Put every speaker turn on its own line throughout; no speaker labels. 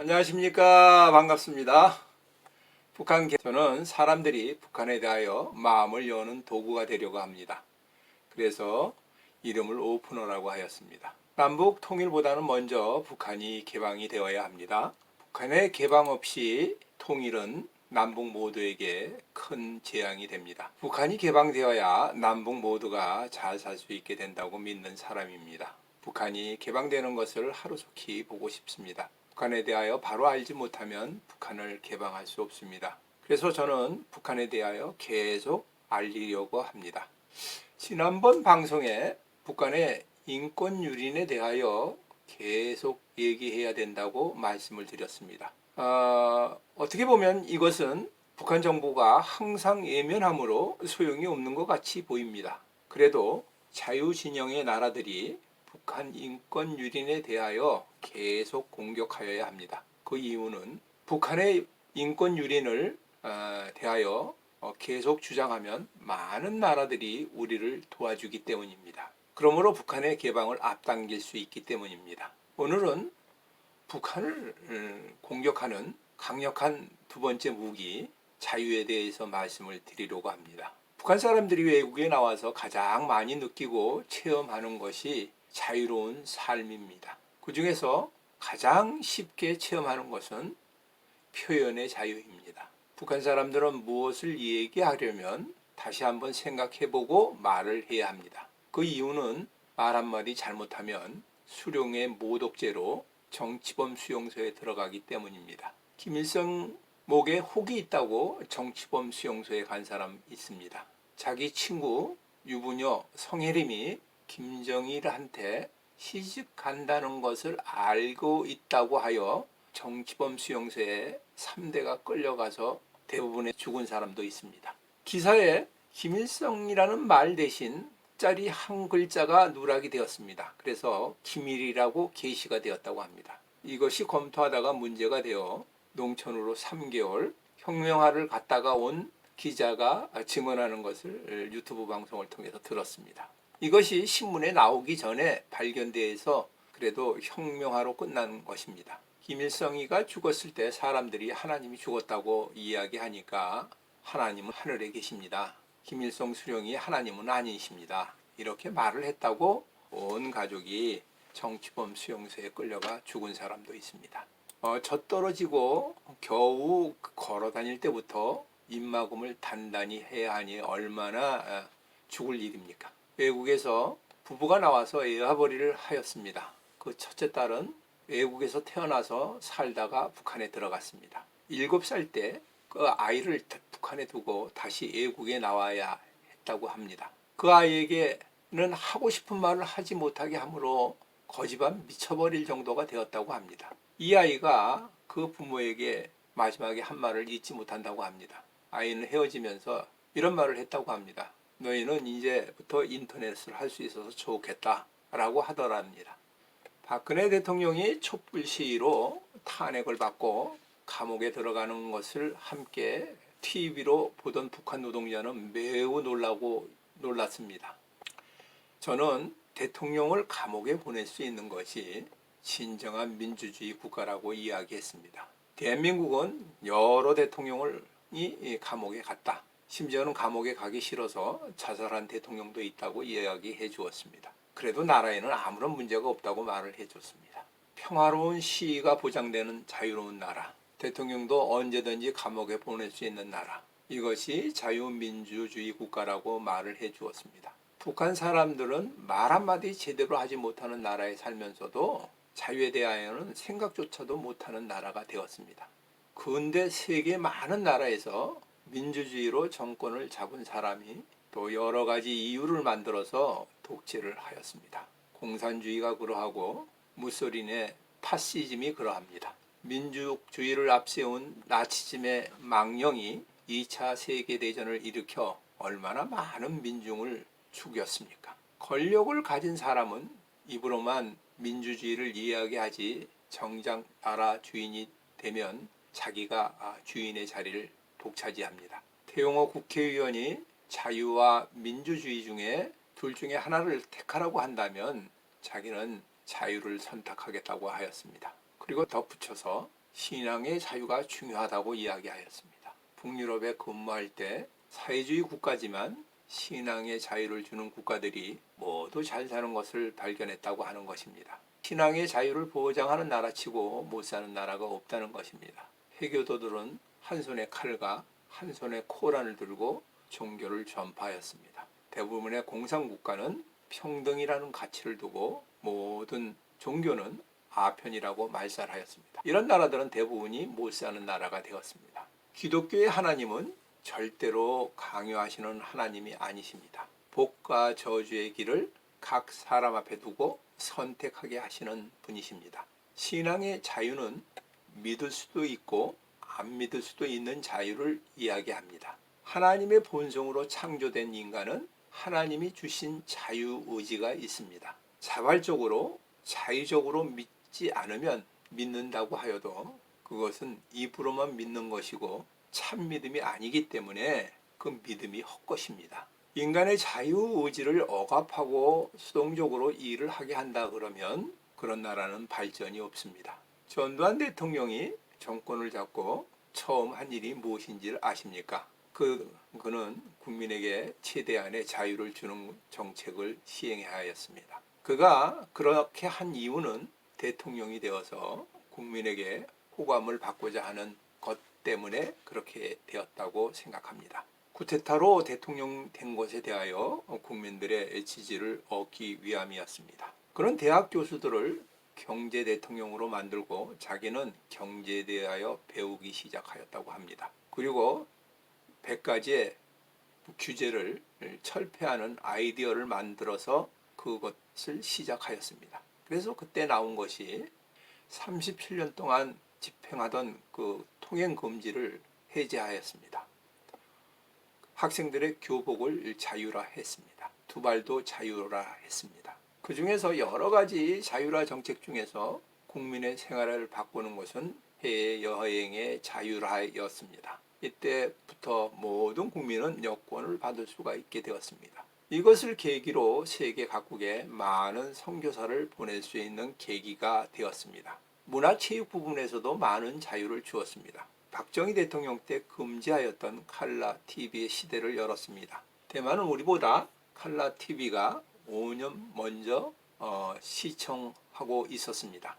안녕하십니까. 반갑습니다. 저는 사람들이 북한에 대하여 마음을 여는 도구가 되려고 합니다. 그래서 이름을 오프너라고 하였습니다. 남북 통일보다는 먼저 북한이 개방이 되어야 합니다. 북한의 개방 없이 통일은 남북 모두에게 큰 재앙이 됩니다. 북한이 개방되어야 남북 모두가 잘 살 수 있게 된다고 믿는 사람입니다. 북한이 개방되는 것을 하루속히 보고 싶습니다. 북한에 대하여 바로 알지 못하면 북한을 개방할 수 없습니다. 그래서 저는 북한에 대하여 계속 알리려고 합니다. 지난번 방송에 북한의 인권 유린에 대하여 계속 얘기해야 된다고 말씀을 드렸습니다. 어떻게 보면 이것은 북한 정부가 항상 예면함으로 소용이 없는 것 같이 보입니다. 그래도 자유진영의 나라들이 북한 인권 유린에 대하여 계속 공격하여야 합니다. 그 이유는 북한의 인권 유린을 대하여 계속 주장하면 많은 나라들이 우리를 도와주기 때문입니다. 그러므로 북한의 개방을 앞당길 수 있기 때문입니다. 오늘은 북한을 공격하는 강력한 두 번째 무기 자유에 대해서 말씀을 드리려고 합니다. 북한 사람들이 외국에 나와서 가장 많이 느끼고 체험하는 것이 자유로운 삶입니다. 그 중에서 가장 쉽게 체험하는 것은 표현의 자유입니다. 북한 사람들은 무엇을 얘기하려면 다시 한번 생각해보고 말을 해야 합니다. 그 이유는 말 한마디 잘못하면 수령의 모독죄로 정치범 수용소에 들어가기 때문입니다. 김일성 목에 혹이 있다고 정치범 수용소에 간 사람 있습니다. 자기 친구 유부녀 성혜림이 김정일한테 시집 간다는 것을 알고 있다고 하여 정치범 수용소에 3대가 끌려가서 대부분의 죽은 사람도 있습니다. 기사에 김일성이라는 말 대신 짜리 한 글자가 누락이 되었습니다. 그래서 김일이라고 게시가 되었다고 합니다. 이것이 검토하다가 문제가 되어 농촌으로 3개월 혁명화를 갔다가 온 기자가 증언하는 것을 유튜브 방송을 통해서 들었습니다. 이것이 신문에 나오기 전에 발견돼서 그래도 혁명화로 끝난 것입니다. 김일성이가 죽었을 때 사람들이 하나님이 죽었다고 이야기하니까 하나님은 하늘에 계십니다. 김일성 수령이 하나님은 아니십니다. 이렇게 말을 했다고 온 가족이 정치범 수용소에 끌려가 죽은 사람도 있습니다. 젖떨어지고 겨우 걸어 다닐 때부터 입막음을 단단히 해야 하니 얼마나 죽을 일입니까? 외국에서 부부가 나와서 애화벌이를 하였습니다. 그 첫째 딸은 외국에서 태어나서 살다가 북한에 들어갔습니다. 7살 때 그 아이를 북한에 두고 다시 외국에 나와야 했다고 합니다. 그 아이에게는 하고 싶은 말을 하지 못하게 함으로 거지반 미쳐버릴 정도가 되었다고 합니다. 이 아이가 그 부모에게 마지막에 한 말을 잊지 못한다고 합니다. 아이는 헤어지면서 이런 말을 했다고 합니다. 너희는 이제부터 인터넷을 할 수 있어서 좋겠다 라고 하더랍니다. 박근혜 대통령이 촛불 시위로 탄핵을 받고 감옥에 들어가는 것을 함께 TV로 보던 북한 노동자는 매우 놀랐습니다. 저는 대통령을 감옥에 보낼 수 있는 것이 진정한 민주주의 국가라고 이야기했습니다. 대한민국은 여러 대통령이 감옥에 갔다. 심지어는 감옥에 가기 싫어서 자살한 대통령도 있다고 이야기해 주었습니다. 그래도 나라에는 아무런 문제가 없다고 말을 해줬습니다. 평화로운 시위가 보장되는 자유로운 나라, 대통령도 언제든지 감옥에 보낼 수 있는 나라, 이것이 자유민주주의 국가라고 말을 해주었습니다. 북한 사람들은 말 한마디 제대로 하지 못하는 나라에 살면서도 자유에 대하여는 생각조차도 못하는 나라가 되었습니다. 근대 세계 많은 나라에서 민주주의로 정권을 잡은 사람이 또 여러 가지 이유를 만들어서 독재를 하였습니다. 공산주의가 그러하고 무소린의 파시즘이 그러합니다. 민주주의를 앞세운 나치즘의 망령이 2차 세계대전을 일으켜 얼마나 많은 민중을 죽였습니까? 권력을 가진 사람은 입으로만 민주주의를 이야기하지 정작 나라 주인이 되면 자기가 주인의 자리를 독차지합니다. 태용호 국회의원이 자유와 민주주의 중에 둘 중에 하나를 택하라고 한다면 자기는 자유를 선택하겠다고 하였습니다. 그리고 덧붙여서 신앙의 자유가 중요하다고 이야기하였습니다. 북유럽에 근무할 때 사회주의 국가지만 신앙의 자유를 주는 국가들이 모두 잘 사는 것을 발견했다고 하는 것입니다. 신앙의 자유를 보장하는 나라치고 못 사는 나라가 없다는 것입니다. 해교도들은 한 손에 칼과 한 손에 코란을 들고 종교를 전파하였습니다. 대부분의 공산국가는 평등이라는 가치를 두고 모든 종교는 아편이라고 말살하였습니다. 이런 나라들은 대부분이 못 사는 나라가 되었습니다. 기독교의 하나님은 절대로 강요하시는 하나님이 아니십니다. 복과 저주의 길을 각 사람 앞에 두고 선택하게 하시는 분이십니다. 신앙의 자유는 믿을 수도 있고 안 믿을 수도 있는 자유를 이야기합니다. 하나님의 본성으로 창조된 인간은 하나님이 주신 자유의지가 있습니다. 자발적으로 자의적으로 믿지 않으면 믿는다고 하여도 그것은 입으로만 믿는 것이고 참 믿음이 아니기 때문에 그 믿음이 헛것입니다. 인간의 자유의지를 억압하고 수동적으로 일을 하게 한다 그러면 그런 나라는 발전이 없습니다. 전두환 대통령이 정권을 잡고 처음 한 일이 무엇인지를 아십니까? 그는 국민에게 최대한의 자유를 주는 정책을 시행해야 하였습니다. 그가 그렇게 한 이유는 대통령이 되어서 국민에게 호감을 받고자 하는 것 때문에 그렇게 되었다고 생각합니다. 쿠데타로 대통령 된 것에 대하여 국민들의 지지를 얻기 위함이었습니다. 그런 대학 교수들을 경제 대통령으로 만들고 자기는 경제에 대하여 배우기 시작하였다고 합니다. 그리고 100가지의 규제를 철폐하는 아이디어를 만들어서 그것을 시작하였습니다. 그래서 그때 나온 것이 37년 동안 집행하던 그 통행 금지를 해제하였습니다. 학생들의 교복을 자유화 했습니다. 두발도 자유화 했습니다. 그 중에서 여러 가지 자유화 정책 중에서 국민의 생활을 바꾸는 것은 해외 여행의 자유화였습니다. 이때부터 모든 국민은 여권을 받을 수가 있게 되었습니다. 이것을 계기로 세계 각국에 많은 선교사를 보낼 수 있는 계기가 되었습니다. 문화체육 부분에서도 많은 자유를 주었습니다. 박정희 대통령 때 금지하였던 칼라 TV의 시대를 열었습니다. 대만은 우리보다 칼라 TV가 5년 먼저 시청하고 있었습니다.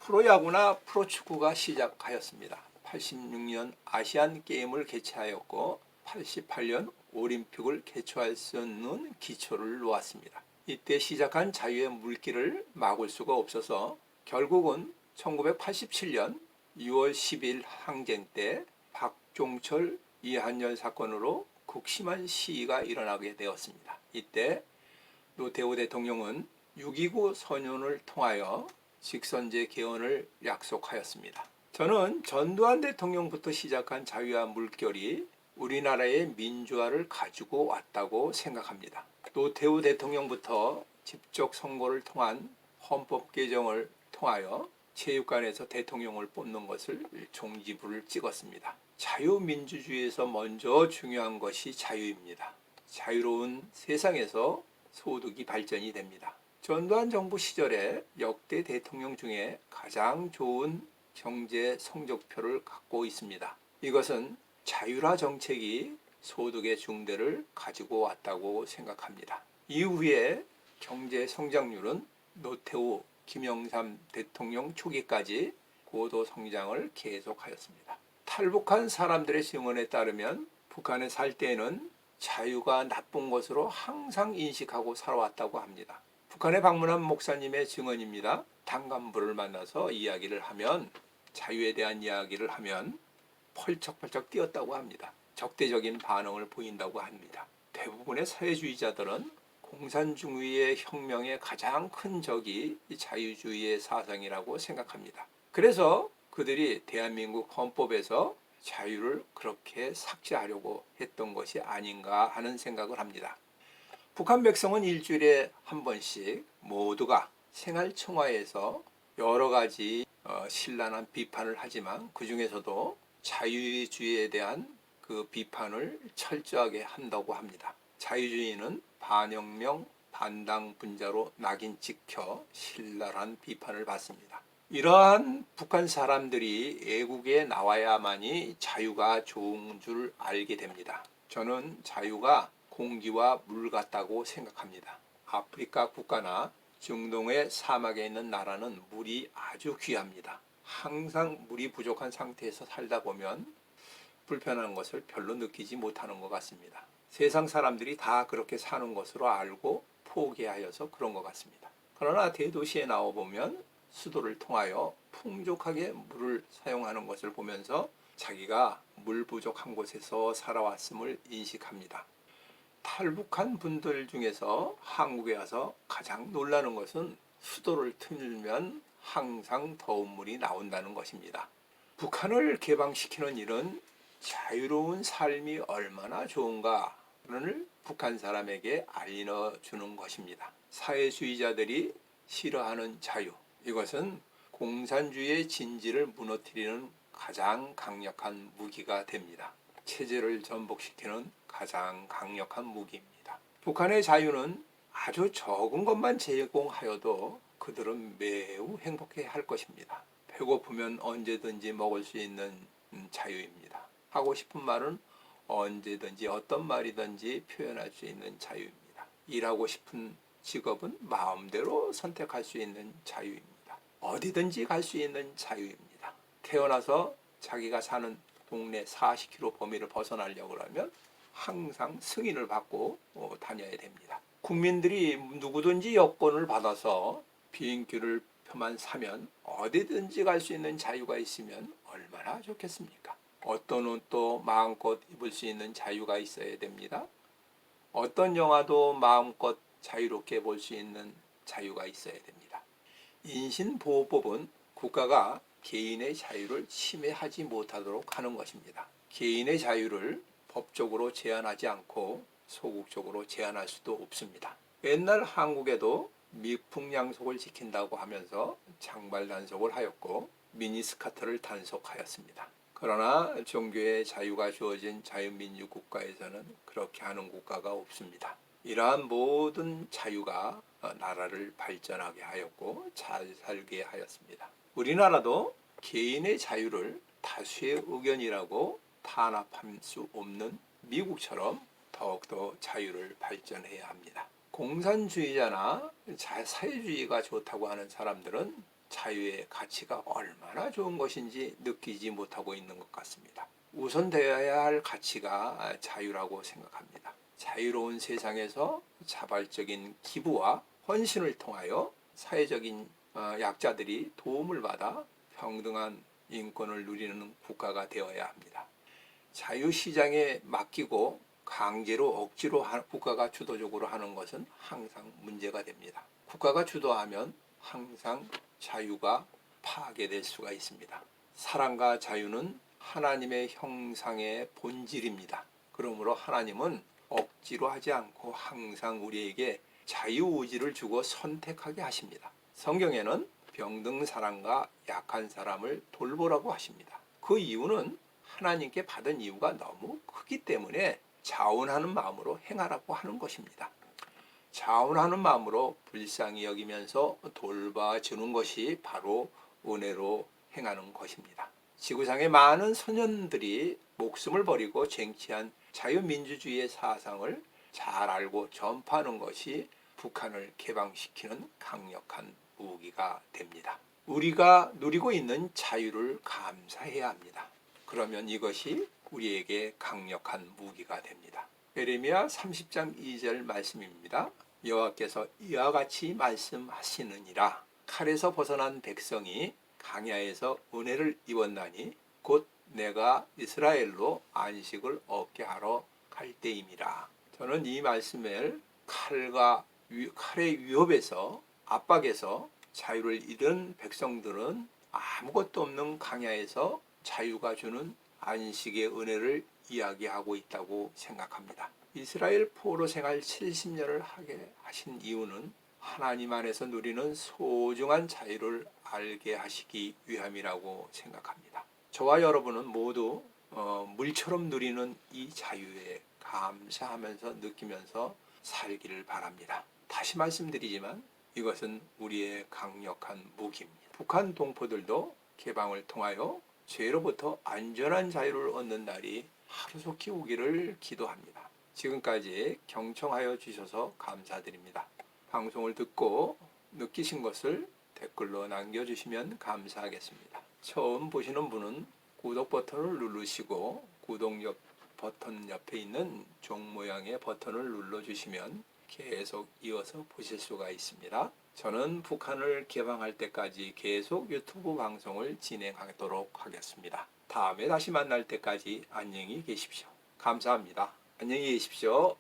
프로야구나 프로축구가 시작하였습니다. 86년 아시안 게임을 개최하였고 88년 올림픽을 개최할 수 있는 기초를 놓았습니다. 이때 시작한 자유의 물길을 막을 수가 없어서 결국은 1987년 6월 10일 항쟁 때 박종철 이한열 사건으로 극심한 시위가 일어나게 되었습니다. 이때 노태우 대통령은 6.29 선언을 통하여 직선제 개헌을 약속하였습니다. 저는 전두환 대통령부터 시작한 자유화 물결이 우리나라의 민주화를 가지고 왔다고 생각합니다. 노태우 대통령부터 직접 선거를 통한 헌법 개정을 통하여 체육관에서 대통령을 뽑는 것을 종지부를 찍었습니다. 자유민주주의에서 먼저 중요한 것이 자유입니다. 자유로운 세상에서 소득이 발전이 됩니다. 전두환 정부 시절에 역대 대통령 중에 가장 좋은 경제 성적표를 갖고 있습니다. 이것은 자유화 정책이 소득의 중대를 가지고 왔다고 생각합니다. 이후에 경제 성장률은 노태우 김영삼 대통령 초기까지 고도 성장을 계속하였습니다. 탈북한 사람들의 증언에 따르면 북한에 살 때에는 자유가 나쁜 것으로 항상 인식하고 살아왔다고 합니다. 북한에 방문한 목사님의 증언입니다. 단간부를 만나서 이야기를 하면 자유에 대한 이야기를 하면 펄쩍펄쩍 뛰었다고 합니다. 적대적인 반응을 보인다고 합니다. 대부분의 사회주의자들은 공산주의의 혁명의 가장 큰 적이 자유주의의 사상이라고 생각합니다. 그래서 그들이 대한민국 헌법에서 자유를 그렇게 삭제하려고 했던 것이 아닌가 하는 생각을 합니다. 북한 백성은 일주일에 한 번씩 모두가 생활청화에서 여러 가지 신랄한 비판을 하지만 그 중에서도 자유주의에 대한 그 비판을 철저하게 한다고 합니다. 자유주의는 반혁명, 반당 분자로 낙인 찍혀 신랄한 비판을 받습니다. 이러한 북한 사람들이 애국에 나와야만이 자유가 좋은 줄 알게 됩니다. 저는 자유가 공기와 물 같다고 생각합니다. 아프리카 국가나 중동의 사막에 있는 나라는 물이 아주 귀합니다. 항상 물이 부족한 상태에서 살다 보면 불편한 것을 별로 느끼지 못하는 것 같습니다. 세상 사람들이 다 그렇게 사는 것으로 알고 포기하여서 그런 것 같습니다. 그러나 대도시에 나와보면 수도를 통하여 풍족하게 물을 사용하는 것을 보면서 자기가 물 부족한 곳에서 살아왔음을 인식합니다. 탈북한 분들 중에서 한국에 와서 가장 놀라는 것은 수도를 틀면 항상 더운 물이 나온다는 것입니다. 북한을 개방시키는 일은 자유로운 삶이 얼마나 좋은가를 북한 사람에게 알려주는 것입니다. 사회주의자들이 싫어하는 자유, 이것은 공산주의의 진지를 무너뜨리는 가장 강력한 무기가 됩니다. 체제를 전복시키는 가장 강력한 무기입니다. 북한의 자유는 아주 적은 것만 제공하여도 그들은 매우 행복해 할 것입니다. 배고프면 언제든지 먹을 수 있는 자유입니다. 하고 싶은 말은 언제든지 어떤 말이든지 표현할 수 있는 자유입니다. 일하고 싶은 직업은 마음대로 선택할 수 있는 자유입니다. 어디든지 갈 수 있는 자유입니다. 태어나서 자기가 사는 동네 40km 범위를 벗어나려고 하면 항상 승인을 받고 다녀야 됩니다. 국민들이 누구든지 여권을 받아서 비행기를 표만 사면 어디든지 갈 수 있는 자유가 있으면 얼마나 좋겠습니까? 어떤 옷도 마음껏 입을 수 있는 자유가 있어야 됩니다. 어떤 영화도 마음껏 자유롭게 볼 수 있는 자유가 있어야 됩니다. 인신보호법은 국가가 개인의 자유를 침해하지 못하도록 하는 것입니다. 개인의 자유를 법적으로 제한하지 않고 소극적으로 제한할 수도 없습니다. 옛날 한국에도 미풍양속을 지킨다고 하면서 장발 단속을 하였고 미니스커트를 단속하였습니다. 그러나 종교의 자유가 주어진 자유민주 국가에서는 그렇게 하는 국가가 없습니다. 이러한 모든 자유가 나라를 발전하게 하였고 잘 살게 하였습니다. 우리나라도 개인의 자유를 다수의 의견이라고 탄압할 수 없는 미국처럼 더욱더 자유를 발전해야 합니다. 공산주의자나 사회주의가 좋다고 하는 사람들은 자유의 가치가 얼마나 좋은 것인지 느끼지 못하고 있는 것 같습니다. 우선되어야 할 가치가 자유라고 생각합니다. 자유로운 세상에서 자발적인 기부와 헌신을 통하여 사회적인 약자들이 도움을 받아 평등한 인권을 누리는 국가가 되어야 합니다. 자유시장에 맡기고 강제로 억지로 국가가 주도적으로 하는 것은 항상 문제가 됩니다. 국가가 주도하면 항상 자유가 파괴될 수가 있습니다. 사랑과 자유는 하나님의 형상의 본질입니다. 그러므로 하나님은 억지로 하지 않고 항상 우리에게 자유의지를 주고 선택하게 하십니다. 성경에는 병든 사람과 약한 사람을 돌보라고 하십니다. 그 이유는 하나님께 받은 이유가 너무 크기 때문에 자원하는 마음으로 행하라고 하는 것입니다. 자원하는 마음으로 불쌍히 여기면서 돌봐주는 것이 바로 은혜로 행하는 것입니다. 지구상의 많은 선현들이 목숨을 버리고 쟁취한 자유민주주의의 사상을 잘 알고 전파하는 것이 북한을 개방시키는 강력한 무기가 됩니다. 우리가 누리고 있는 자유를 감사해야 합니다. 그러면 이것이 우리에게 강력한 무기가 됩니다. 예레미야 30장 2절 말씀입니다. 여호와께서 이와 같이 말씀하시느니라. 칼에서 벗어난 백성이 강야에서 은혜를 입었나니 곧 내가 이스라엘로 안식을 얻게 하러 갈 때임이라. 저는 이 말씀을 칼의 위협에서 압박에서 자유를 잃은 백성들은 아무것도 없는 강야에서 자유가 주는 안식의 은혜를 이야기하고 있다고 생각합니다. 이스라엘 포로 생활 70년을 하게 하신 이유는 하나님 안에서 누리는 소중한 자유를 알게 하시기 위함이라고 생각합니다. 저와 여러분은 모두 물처럼 누리는 이 자유에 감사하면서 느끼면서 살기를 바랍니다. 다시 말씀드리지만 이것은 우리의 강력한 무기입니다. 북한 동포들도 개방을 통하여 죄로부터 안전한 자유를 얻는 날이 하루속히 오기를 기도합니다. 지금까지 경청하여 주셔서 감사드립니다. 방송을 듣고 느끼신 것을 댓글로 남겨주시면 감사하겠습니다. 처음 보시는 분은 구독 버튼을 누르시고 구독 버튼 옆에 있는 종 모양의 버튼을 눌러주시면 계속 이어서 보실 수가 있습니다. 저는 북한을 개방할 때까지 계속 유튜브 방송을 진행하도록 하겠습니다. 다음에 다시 만날 때까지 안녕히 계십시오. 감사합니다. 안녕히 계십시오.